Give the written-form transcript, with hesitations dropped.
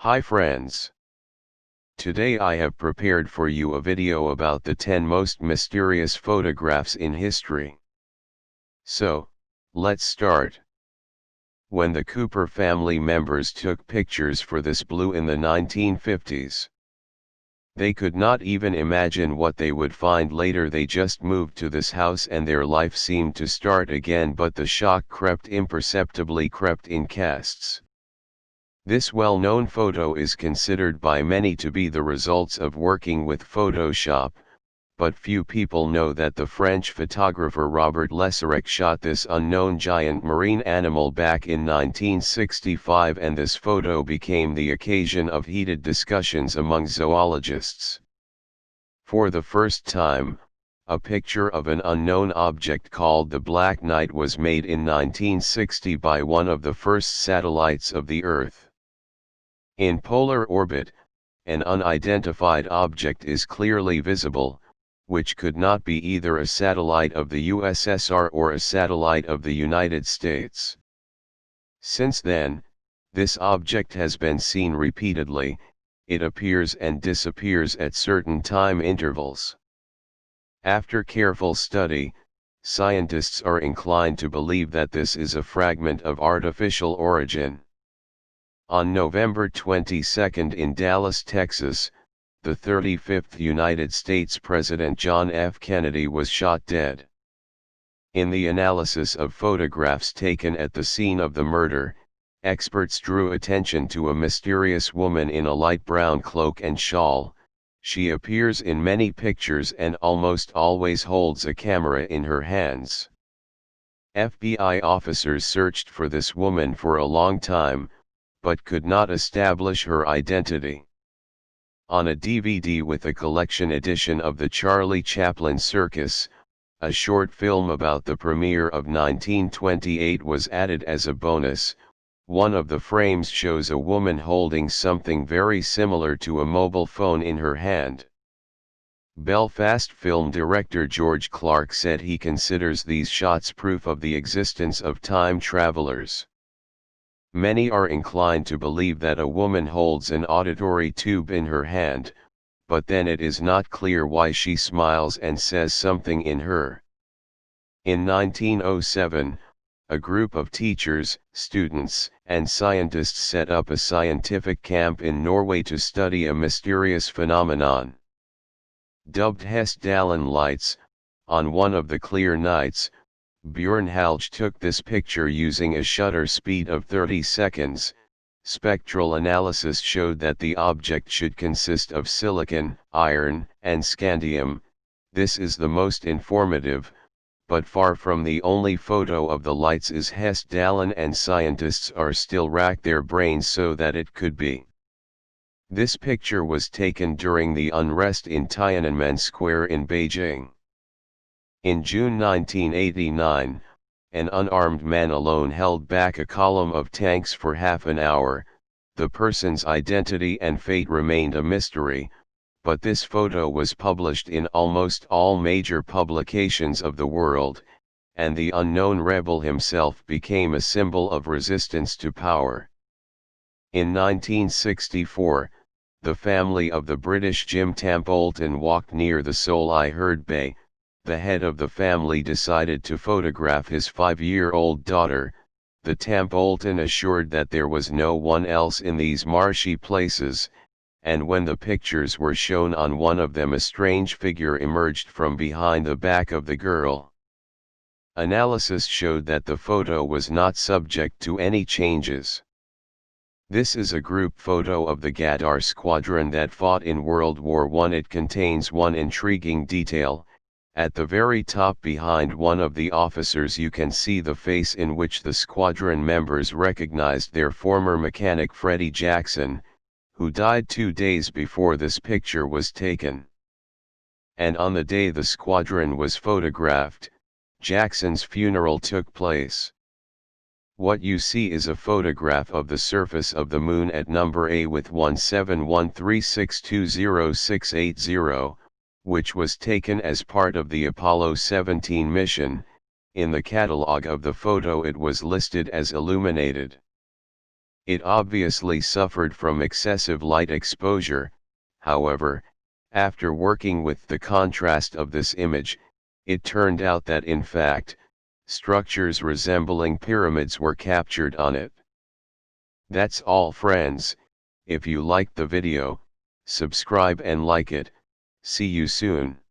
Hi friends. Today I have prepared for you a video about the 10 most mysterious photographs in history. So, let's start. When the Cooper family members took pictures for this blue in the 1950s, they could not even imagine what they would find later. They just moved to this house and their life seemed to start again, but the shock imperceptibly crept in casts. This well-known photo is considered by many to be the results of working with Photoshop, but few people know that the French photographer Robert Lessarec shot this unknown giant marine animal back in 1965, and this photo became the occasion of heated discussions among zoologists. For the first time, a picture of an unknown object called the Black Knight was made in 1960 by one of the first satellites of the Earth. In polar orbit, an unidentified object is clearly visible, which could not be either a satellite of the USSR or a satellite of the United States. Since then, this object has been seen repeatedly. It appears and disappears at certain time intervals. After careful study, scientists are inclined to believe that this is a fragment of artificial origin. On November 22 in Dallas, Texas, the 35th United States President John F. Kennedy was shot dead. In the analysis of photographs taken at the scene of the murder, experts drew attention to a mysterious woman in a light brown cloak and shawl. She appears in many pictures and almost always holds a camera in her hands. FBI officers searched for this woman for a long time, but could not establish her identity. On a DVD with a collection edition of the Charlie Chaplin Circus, a short film about the premiere of 1928 was added as a bonus. One of the frames shows a woman holding something very similar to a mobile phone in her hand. Belfast film director George Clark said he considers these shots proof of the existence of time travelers. Many are inclined to believe that a woman holds an auditory tube in her hand, but then it is not clear why she smiles and says something in her. In 1907, a group of teachers, students, and scientists set up a scientific camp in Norway to study a mysterious phenomenon. Dubbed Hessdalen lights, on one of the clear nights, Bjørn Halge took this picture using a shutter speed of 30 seconds. Spectral analysis showed that the object should consist of silicon, iron, and scandium. This is the most informative, but far from the only photo of the lights is Hessdalen, and scientists are still rack their brains so that it could be. This picture was taken during the unrest in Tiananmen Square in Beijing. In June 1989, an unarmed man alone held back a column of tanks for half an hour. The person's identity and fate remained a mystery, but this photo was published in almost all major publications of the world, and the unknown rebel himself became a symbol of resistance to power. In 1964, the family of the British Jim Templeton walked near the Solihull Bay. The head of the family decided to photograph his 5-year-old daughter. The Templeton assured that there was no one else in these marshy places, and when the pictures were shown on one of them, a strange figure emerged from behind the back of the girl. Analysis showed that the photo was not subject to any changes. This is a group photo of the Ghadar squadron that fought in World War I. It contains one intriguing detail. At the very top behind one of the officers you can see the face in which the squadron members recognized their former mechanic Freddie Jackson, who died 2 days before this picture was taken. And on the day the squadron was photographed, Jackson's funeral took place. What you see is a photograph of the surface of the moon at number A with 17136200680. Which was taken as part of the Apollo 17 mission. In the catalog of the photo it was listed as illuminated. It obviously suffered from excessive light exposure. However, after working with the contrast of this image, it turned out that in fact, structures resembling pyramids were captured on it. That's all friends. If you liked the video, subscribe and like it. See you soon.